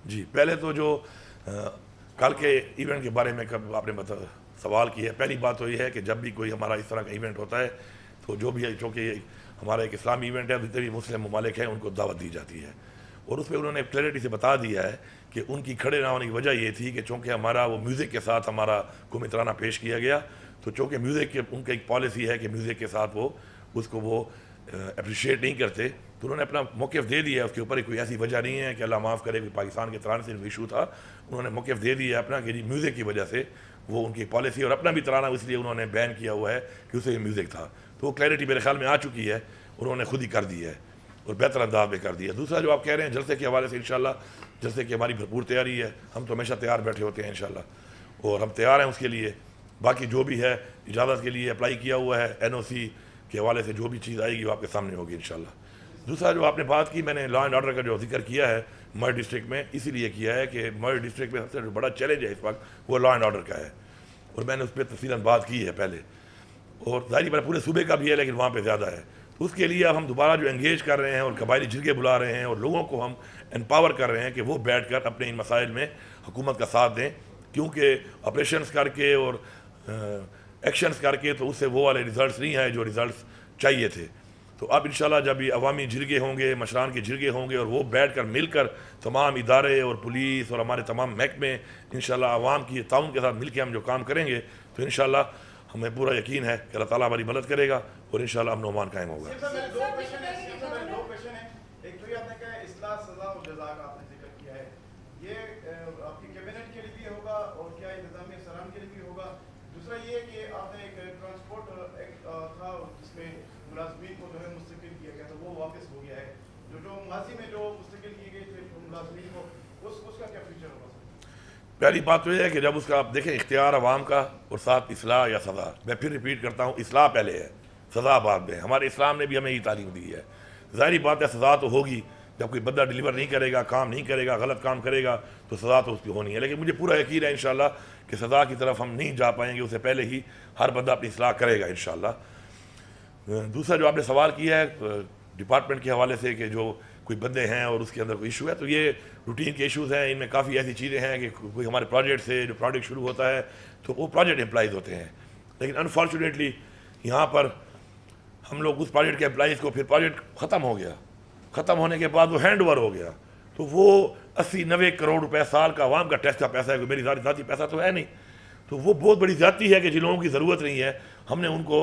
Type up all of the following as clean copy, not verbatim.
जी, पहले तो जो कल के इवेंट के बारे में कब आपने सवाल किया है, पहली बात तो ये है कि जब भी कोई हमारा इस तरह का इवेंट होता है तो जो भी है, चूँकि हमारा एक इस्लामी इवेंट है, जितने भी मुस्लिम ममालिक हैं उनको दावत दी जाती है और उसमें उन्होंने क्लैरिटी से बता दिया है कि उनकी खड़े ना होने की वजह ये थी कि चूँकि हमारा वो म्यूज़िक के साथ हमारा कौमी तराना पेश किया गया, तो चूँकि म्यूज़िक के उनका एक पॉलिसी है कि म्यूज़िक के साथ वो उसको वो अप्रिशिएट नहीं करते, तो उन्होंने अपना मौक़िफ़ दे दिया है। उसके ऊपर कोई ऐसी वजह नहीं है कि अल्लाह माफ़ करे कोई पाकिस्तान के तराने से इशू था, उन्होंने मौक़िफ़ दे दिया है अपना कि म्यूज़िक की वजह से वो उनकी पॉलिसी और अपना भी तराना इसलिए उन्होंने बैन किया हुआ है कि उसे म्यूज़िक था। तो वो क्लैरिटी मेरे ख्याल में आ चुकी है, उन्होंने खुद ही कर दी है और बेहतर अंदाज में कर दिया। दूसरा जो आप कह रहे हैं जलसे के हवाले से, इंशाल्लाह जलसे की हमारी भरपूर तैयारी है, हम तो हमेशा तैयार बैठे होते हैं इंशाल्लाह और हम तैयार हैं उसके लिए। बाकी जो भी है इजाज़त के लिए अप्लाई किया हुआ है, NOC के हवाले से जो भी चीज़ आएगी वो आपके सामने होगी इंशाल्लाह। दूसरा जो आपने बात की, मैंने लॉ एंड ऑर्डर का जो जिक्र किया है मर डिस्ट्रिक्ट में, इसीलिए किया है कि मर डिस्ट्रिक्ट में सबसे जो बड़ा चैलेंज है इस वक्त वो लॉ एंड ऑर्डर का है और मैंने उस पर तफसीलन बात की है पहले, और ज़ाहिर बात पूरे सूबे का भी है लेकिन वहाँ पर ज़्यादा है। तो उसके लिए अब हम दोबारा जो एंगेज कर रहे हैं और कबायली जिरगे बुला रहे हैं और लोगों को हम एम्पावर कर रहे हैं कि वो बैठ कर अपने इन मसाइल में हुकूमत का साथ दें, क्योंकि ऑपरेशंस करके और एक्शंस करके तो उससे वो वाले रिज़ल्ट नहीं आए जो रिज़ल्ट चाहिए थे। तो अब इंशाल्लाह जब ये अवामी जिरगे होंगे, मशरान के जिरगे होंगे और वो बैठ कर मिल कर तमाम इदारे और पुलिस और हमारे तमाम महकमे इंशाल्लाह अवाम की ताउन के साथ मिल के हम जो काम करेंगे तो इंशाल्लाह हमें पूरा यकीन है कि अल्लाह ताला हमारी मदद करेगा और इंशाल्लाह अमन ओमान कायम होगा। मुलाज़मीन को जो है मुस्तकिल किया गया था वो वापस हो गया है, जो माजी में जो मुस्तकिल किए गए थे मुलाज़मीन को उसका क्या फ्यूचर होगा? पहली बात तो यह है कि जब उसका आप देखें इख्तियार अवाम का और साथ इस्लाह या सज़ा, मैं फिर रिपीट करता हूँ, इस्लाह पहले है, सज़ा बाद में। हमारे इस्लाम ने भी हमें ये तालीम दी है। ज़ाहिर बात है सज़ा तो होगी, जब कोई बंदा डिलीवर नहीं करेगा, काम नहीं करेगा, गलत काम करेगा तो सज़ा तो उसकी होनी है, लेकिन मुझे पूरा यकीन है इंशाल्लाह कि सज़ा की तरफ हम नहीं जा पाएंगे, उससे पहले ही हर बंदा अपनी इस्लाह करेगा इंशाल्लाह। दूसरा जो आपने सवाल किया है डिपार्टमेंट के हवाले से कि जो कोई बंदे हैं और उसके अंदर कोई इशू है, तो ये रूटीन के इश्यूज़ हैं। इनमें काफ़ी ऐसी चीज़ें हैं कि कोई हमारे प्रोजेक्ट से जो प्रोजेक्ट शुरू होता है तो वो प्रोजेक्ट एम्प्लॉइज़ होते हैं, लेकिन अनफॉर्चुनेटली यहाँ पर हम लोग उस प्रोजेक्ट के एम्प्लॉइज़ को फिर प्रोजेक्ट ख़त्म हो गया, ख़त्म होने के बाद वो हैंड ओवर हो गया, तो वो 80-90 करोड़ रुपये साल का अवाम का टैक्स का पैसा है, मेरी ज़ाती पैसा तो है नहीं, तो वो बहुत बड़ी ज़्यादती है कि जिन लोगों की ज़रूरत नहीं है हमने उनको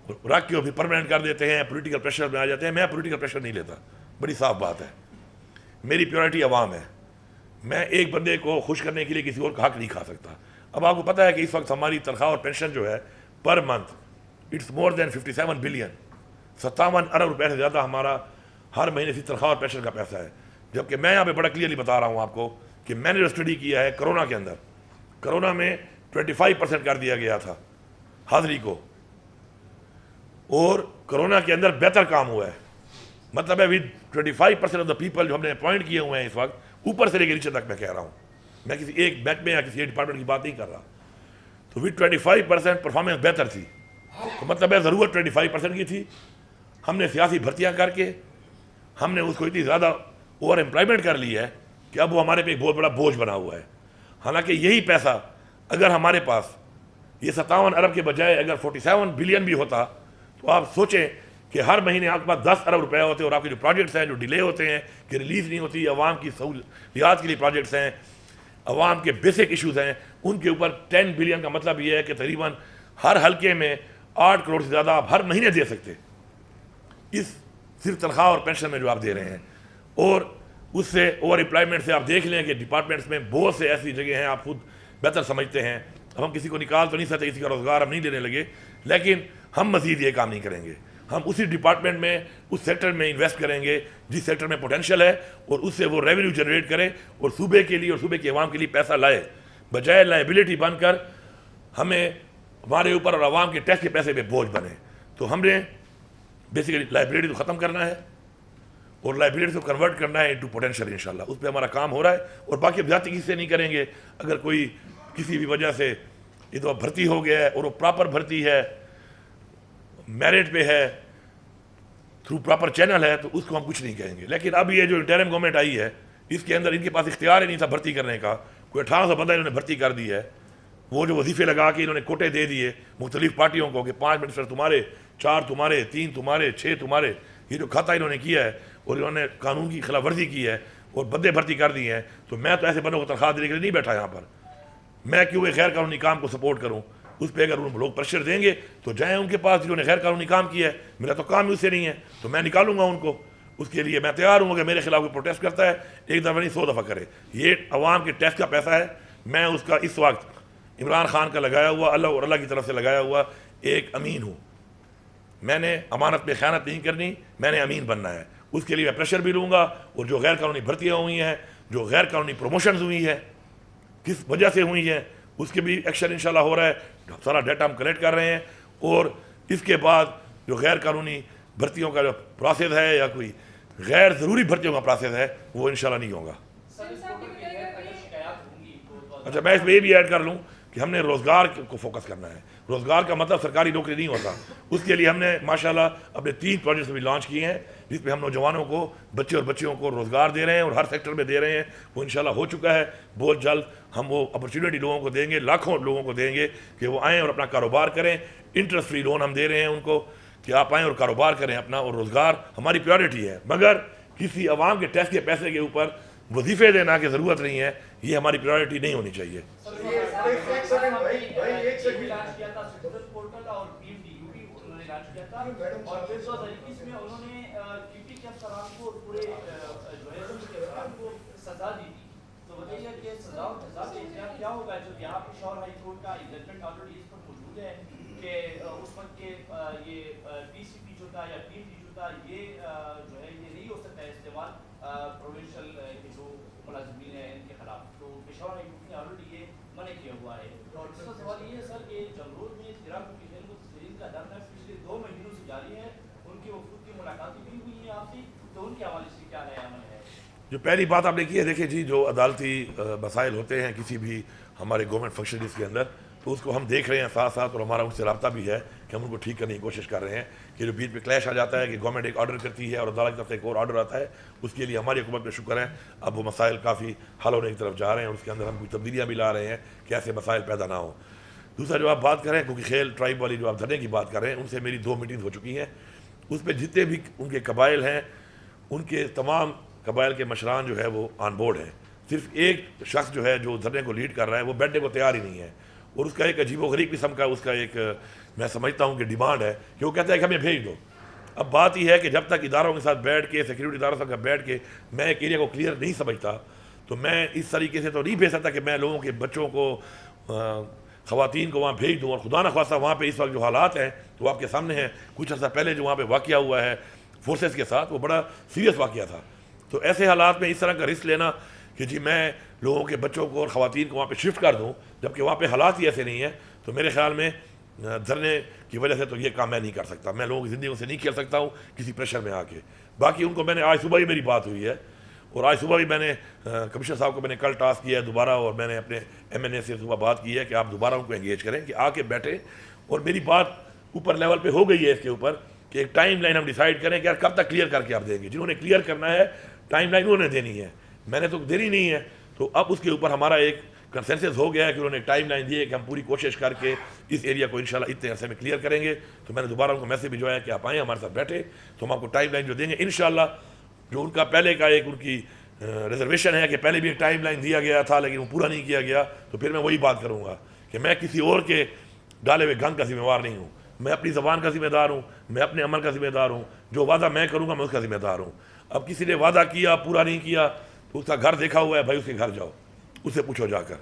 रख के फिर परमानेंट कर देते हैं, पॉलिटिकल प्रेशर में आ जाते हैं। मैं पॉलिटिकल प्रेशर नहीं लेता, बड़ी साफ बात है, मेरी प्रायोरिटी अवाम है। मैं एक बंदे को खुश करने के लिए किसी और का हक नहीं खा सकता। अब आपको पता है कि इस वक्त हमारी तनख्वाह और पेंशन जो है per month it's more than 57 billion, 57 अरब रुपये से ज़्यादा हमारा हर महीने से तनख्वाह और पेंशन का पैसा है। जबकि मैं यहाँ पे बड़ा क्लियरली बता रहा हूँ आपको कि मैंने जो स्टडी किया है कोरोना के अंदर, कोरोना में 25% कर दिया गया था हाजिरी को, और कोरोना के अंदर बेहतर काम हुआ है। मतलब है विद 25% ऑफ द पीपल जो हमने अपॉइंट किए हुए हैं इस वक्त, ऊपर से लेकर नीचे तक मैं कह रहा हूँ, मैं किसी एक बैंक में या किसी एक डिपार्टमेंट की बात नहीं कर रहा, तो विद 25% परफॉर्मेंस बेहतर थी। तो मतलब है ज़रूरत 25% की थी, हमने सियासी भर्तियाँ करके हमने उसको इतनी ज़्यादा ओवर एम्प्लॉयमेंट कर ली है कि अब वो हमारे पे एक बहुत बड़ा बोझ बना हुआ है। हालांकि यही पैसा अगर हमारे पास ये 57 अरब के बजाय अगर 47 बिलियन भी होता तो आप सोचें कि हर महीने आपके पास 10 अरब रुपए होते और आपके जो प्रोजेक्ट्स हैं जो डिले होते हैं कि रिलीज़ नहीं होती, आवाम की सहूलियात के लिए प्रोजेक्ट्स हैं, आवाम के बेसिक इशूज़ हैं, उनके ऊपर 10 बिलियन का मतलब ये है कि तकरीबन हर हल्के में 8 करोड़ से ज़्यादा आप हर महीने दे सकते, इस सिर्फ तनख्वाह और पेंशन में जो आप दे रहे हैं। और उससे ओवर एम्प्लॉयमेंट से आप देख लें कि डिपार्टमेंट्स में बहुत से ऐसी जगह हैं, आप खुद बेहतर समझते हैं। अब हम किसी को निकाल तो नहीं सकते, किसी का रोज़गार हम नहीं देने लगे, लेकिन हम मज़ीद ये काम नहीं करेंगे। हम उसी डिपार्टमेंट में उस सेक्टर में इन्वेस्ट करेंगे जिस सेक्टर में पोटेंशियल है और उससे वो रेवेन्यू जनरेट करें और सूबे के लिए और सूबे के अवाम के लिए पैसा लाए, बजाय लाइबिलिटी बनकर हमें हमारे ऊपर और आवाम के टैक्स के पैसे पे बोझ बने। तो हमने बेसिकली लाइबिलिटी तो ख़त्म करना है और लाइबिलिटी को कन्वर्ट करना है इनटू पोटेंशियल। इंशाल्लाह उस पर हमारा काम हो रहा है और बाकी अब ज़्यादती किसी से नहीं करेंगे। अगर कोई किसी भी वजह से ये तो भर्ती हो गया है और वो प्रॉपर भर्ती है, मेरिट पे है, थ्रू प्रॉपर चैनल है, तो उसको हम कुछ नहीं कहेंगे। लेकिन अब ये जो इंटरिम गवर्नमेंट आई है इसके अंदर इनके पास इख्तियार ही नहीं था भर्ती करने का। कोई 1800 बंदा इन्होंने भर्ती कर दी है। वो जो वजीफे लगा के इन्होंने कोटे दे दिए मुख्तलिफ पार्टियों को कि 5 मिनिस्टर तुम्हारे, 4 तुम्हारे, 3 तुम्हारे, 6 तुम्हारे। ये जो खाता इन्होंने किया है और इन्होंने कानून की खिलाफ वर्जी की है और बंदे भर्ती कर दिए हैं, तो मैं तो ऐसे बंदों को तनख्वाह देने के लिए नहीं बैठा यहाँ पर। मैं क्यों एक गैर कानूनी काम को सपोर्ट करूँ? उस पर अगर उन लोग प्रेशर देंगे तो जाएँ उनके पास जिन्होंने गैर कानूनी काम किया है। मेरा तो काम ही उससे नहीं है, तो मैं निकालूंगा उनको। उसके लिए मैं तैयार हूँ कि मेरे खिलाफ कोई प्रोटेस्ट करता है, एक दफ़ा नहीं 100 दफ़ा करे। ये अवाम के टैक्स का पैसा है। मैं उसका इस वक्त इमरान खान का लगाया हुआ, अल्लाह और अल्लाह की तरफ से लगाया हुआ एक अमीन हूँ। मैंने अमानत में ख़यानत नहीं करनी, मैंने अमीन बनना है। उसके लिए मैं प्रेशर भी लूँगा। और जो गैर कानूनी भर्तियाँ हुई हैं, जो गैर कानूनी प्रमोशंस हुई है, किस वजह से हुई हैं, उसके भी एक्शन इंशाल्लाह हो रहा है। सारा डाटा हम कलेक्ट कर रहे हैं। और इसके बाद जो गैर कानूनी भर्तियों का जो प्रोसेस है या कोई गैर ज़रूरी भर्तियों का प्रोसेस है, वो इंशाल्लाह नहीं होगा। अच्छा, मैं इसमें ये भी ऐड कर लूँ कि हमने रोज़गार को फोकस करना है। रोज़गार का मतलब सरकारी नौकरी नहीं होता। उसके लिए हमने माशाल्लाह अपने 3 प्रोजेक्ट्स भी लॉन्च किए हैं, जिसमें हम नौजवानों को, बच्चे और बच्चियों को रोज़गार दे रहे हैं और हर सेक्टर में दे रहे हैं। वो इंशाल्लाह हो चुका है। बहुत जल्द हम वो अपॉर्चुनिटी लोगों को देंगे, लाखों लोगों को देंगे कि वो आएँ और अपना कारोबार करें। इंटरेस्ट फ्री लोन हम दे रहे हैं उनको कि आप आएँ और कारोबार करें अपना। और रोज़गार हमारी प्रायोरिटी है, मगर किसी अवाम के टैक्स के पैसे के ऊपर वजीफे देना की ज़रूरत नहीं है। ये हमारी प्रायोरिटी नहीं होनी चाहिए। प्रोविंशियल के जो मुलाजिमीन हैं इनके खिलाफ, तो पेशावर हाई कोर्ट ने ऑलरेडी ये मना किया हुआ है। और इसका सवाल ये है सर कि जमरूद में इराक को तस्लीम का दर पिछले 2 महीनों से जारी है। उनकी वफूद की मुलाकातें भी हुई हैं आपसे, तो उनके हवाले से क्या नया अमल है? जो पहली बात आपने की है, देखिए जी, जो अदालती मसाइल होते हैं किसी भी हमारे गवर्नमेंट फंक्शनरीज के अंदर, तो उसको हम देख रहे हैं साथ साथ। और हमारा उनसे रब्ता भी है कि हम उनको ठीक करने की कोशिश कर रहे हैं। कि जो बीच में क्लैश आ जाता है कि गवर्नमेंट एक ऑर्डर करती है और अदालत की तरफ से एक और ऑर्डर आता है, उसके लिए हमारी हुकूमत में शुक्र है अब वो मसाइल काफ़ी हल होने की तरफ जा रहे हैं। और उसके अंदर हम कुछ तब्दीलियाँ भी ला रहे हैं कि ऐसे मसाइल पैदा ना हो। दूसरा जो आप बात करें क्योंकि खेल ट्राइब वाली जो आप धरने की बात कर रहे हैं, उनसे मेरी 2 मीटिंग हो चुकी हैं। उस पर जितने भी उनके कबाइल हैं, उनके तमाम कबाइल के मशरान जो है वो ऑन बोर्ड हैं। सिर्फ एक शख्स जो है जो धरने को लीड कर रहा है, वो बैठने को तैयार ही नहीं है। और उसका एक अजीब व गरीब किस्म का उसका एक मैं समझता हूँ कि डिमांड है कि वो कहता है कि हमें भेज दो। अब बात यह है कि जब तक इदारों के साथ बैठ के, सिक्योरिटी इदारों के साथ बैठ के मैं एक एरिया को क्लियर नहीं समझता, तो मैं इस तरीके से तो नहीं भेज सकता कि मैं लोगों के बच्चों को, ख़वातीन को वहाँ भेज दूँ। और खुदा न खास्ता वहाँ पे इस वक्त जो हालात हैं तो आपके सामने हैं। कुछ अर्सा पहले जो वहाँ पे वाक़या हुआ है फोर्सेस के साथ, वो बड़ा सीरियस वाक़या था। तो ऐसे हालात में इस तरह का रिस्क लेना कि जी मैं लोगों के बच्चों को और ख़वातीन को वहाँ पे शिफ्ट कर दूँ, जबकि वहाँ पे हालात ही ऐसे नहीं है, तो मेरे ख्याल में धरने की वजह से तो ये काम मैं नहीं कर सकता। मैं लोगों की ज़िंदगी से नहीं खेल सकता हूँ किसी प्रेशर में आके। बाकी उनको मैंने आज सुबह ही मेरी बात हुई है और आज सुबह भी मैंने कमिश्नर साहब को मैंने कल टास्क किया है दोबारा, और मैंने अपने MNA से सुबह बात की है कि आप दोबारा उनको एंगेज करें कि आके बैठे। और मेरी बात ऊपर लेवल पे हो गई है इसके ऊपर कि एक टाइम लाइन हम डिसाइड करें कि यार कब तक क्लियर करके आप देंगे। जिन्होंने क्लियर करना है टाइम लाइन उन्होंने देनी है, मैंने तो देनी नहीं है। तो अब उसके ऊपर हमारा एक कंसेंसस हो गया है कि उन्होंने टाइम लाइन दी है कि हम पूरी कोशिश करके इस एरिया को इंशाल्लाह इतने अरसे में क्लियर करेंगे। तो मैंने दोबारा उनको मैसेज भिजवाया कि आप आएँ हमारे साथ बैठे, तो हम आपको टाइम लाइन जो देंगे इंशाल्लाह। जो उनका पहले का एक उनकी रिजर्वेशन है कि पहले भी एक टाइम लाइन दिया गया था लेकिन वो पूरा नहीं किया गया, तो फिर मैं वही बात करूँगा कि मैं किसी और के डाले हुए गंग का जिम्मेवार नहीं हूँ। मैं अपनी ज़बान का जिम्मेदार हूँ, मैं अपने अमल का जिम्मेदार हूँ। जो वादा मैं करूँगा मैं उसका जिम्मेदार हूँ। अब किसी ने वादा किया पूरा नहीं किया तो उसका घर देखा हुआ है, भाई उसके घर जाओ, उससे पूछो जाकर।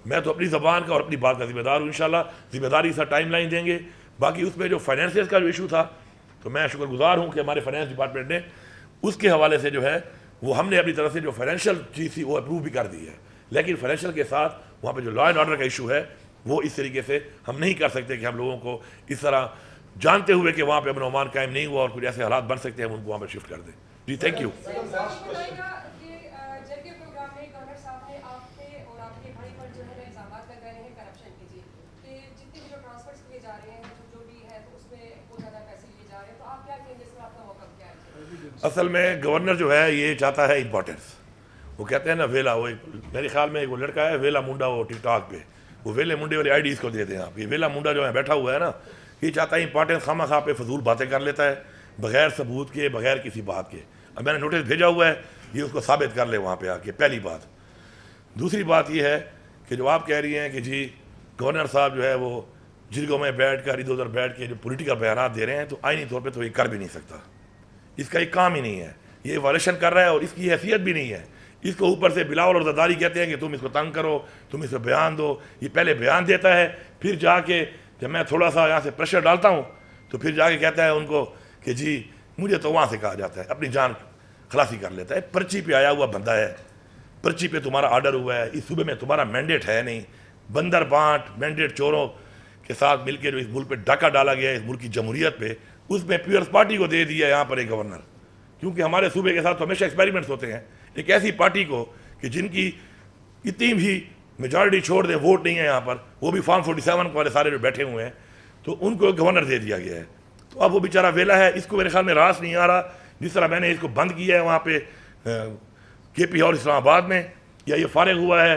मैं तो अपनी ज़बान का और अपनी बात का जिम्मेदार हूँ। इंशाल्लाह जिम्मेदारी से टाइम लाइन देंगे। बाकी उसमें जो फाइनेंसियस का जो इशू था, तो मैं शुक्रगुजार हूँ कि हमारे फाइनेंस डिपार्टमेंट ने उसके हवाले से जो है वो हमने अपनी तरफ से जो फाइनेंशियल चीज़ थी वो अप्रूव भी कर दी है। लेकिन फाइनेंशियल के साथ वहाँ पे जो लॉ एंड ऑर्डर का इशू है वो इस तरीके से हम नहीं कर सकते कि हम लोगों को इस तरह जानते हुए कि वहाँ पे अमन ओमान कायम नहीं हुआ और कुछ ऐसे हालात बन सकते हैं हम उनको वहाँ पर शिफ्ट कर दें। जी थैंक यू। असल में गवर्नर जो है ये चाहता है इम्पोर्टेंस, वो कहते हैं ना वेला, वो मेरे ख्याल में एक वो लड़का है वेला मुंडा, वो टिकटॉक पे, वो वेले मुंडे वाली आईडी इसको देते हैं आप। ये वेला मुंडा जो है बैठा हुआ है ना, ये चाहता है इंपॉर्टेंस खामा खा पे फजूल बातें कर लेता है बगैर सबूत के, बगैर किसी बात के। अब मैंने नोटिस भेजा हुआ है, ये उसको साबित कर ले वहाँ पे आके, पहली बात। दूसरी बात ये है कि जो आप कह रही हैं कि जी गवर्नर साहब जो है वो जिरगों में बैठ कर इधर उधर बैठ के जो पॉलिटिकल बयान दे रहे हैं, तो आईनी तौर पे तो ये कर भी नहीं सकता, इसका एक काम ही नहीं है, ये वायलेशन कर रहा है और इसकी हैसियत भी नहीं है। इसको ऊपर से बिलावल और जरदारी कहते हैं कि तुम इसको तंग करो, तुम इसको बयान दो। ये पहले बयान देता है, फिर जाके जब मैं थोड़ा सा यहाँ से प्रेशर डालता हूँ तो फिर जाके कहता है उनको कि जी मुझे तो वहाँ से कहा जाता है, अपनी जान खलासी कर लेता है। पर्ची पे आया हुआ बंदा है, पर्ची पे तुम्हारा आर्डर हुआ है, इस सूबे में तुम्हारा मैंडेट है नहीं। बंदर बांट मैंडेट चोरों के साथ मिलकर जो इस मुल्क पे डाका डाला गया है, इस मुल्क की जमहूरियत पे, उसमें पीपल्स पार्टी को दे दिया यहाँ पर एक गवर्नर। क्योंकि हमारे सूबे के साथ तो हमेशा एक्सपेरिमेंट्स होते हैं, एक ऐसी पार्टी को कि जिनकी इतनी भी मेजॉरिटी छोड़ दें, वोट नहीं है यहाँ पर, वो भी फॉर्म 47 वाले सारे जो बैठे हुए हैं, तो उनको गवर्नर दे दिया गया है। तो अब वो बेचारा वेला है, इसको मेरे ख्याल में रास नहीं आ रहा। जिस तरह मैंने इसको बंद किया है वहाँ पे KP हाउस इस्लामाबाद में, या ये फारिग हुआ है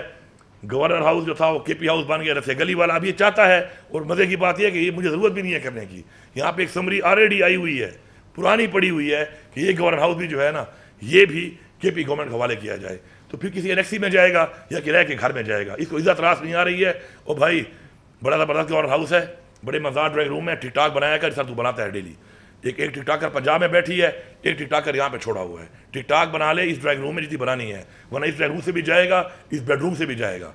गवर्नर हाउस जो था वो KP हाउस बन गया रसे गली वाला। अब ये चाहता है, और मज़े की बात यह है कि ये मुझे ज़रूरत भी नहीं है करने की, यहाँ पे एक समरी ऑलरेडी आई हुई है, पुरानी पड़ी हुई है कि ये गवर्नर हाउस भी जो है ना, ये भी KP गवर्नमेंट के हवाले किया जाए। तो फिर किसी एनेक्सी में जाएगा या किराए के घर में जाएगा, इसको इज्जत रास नहीं आ रही है। और भाई बड़ा ज़बरदस्त गवर्नर हाउस है, बड़े मज़ेदार ड्राइंग रूम है, टिकटॉक बनाया कर, सर तू बनाता है डेली। एक टिकटॉकर पंजाब में बैठी है, एक टिकटॉकर यहाँ पे छोड़ा हुआ है। टिकटॉक बना ले इस ड्राइंग रूम में जितनी बनानी है, वरना इस ड्राइंग रूम से भी जाएगा, इस बेडरूम से भी जाएगा।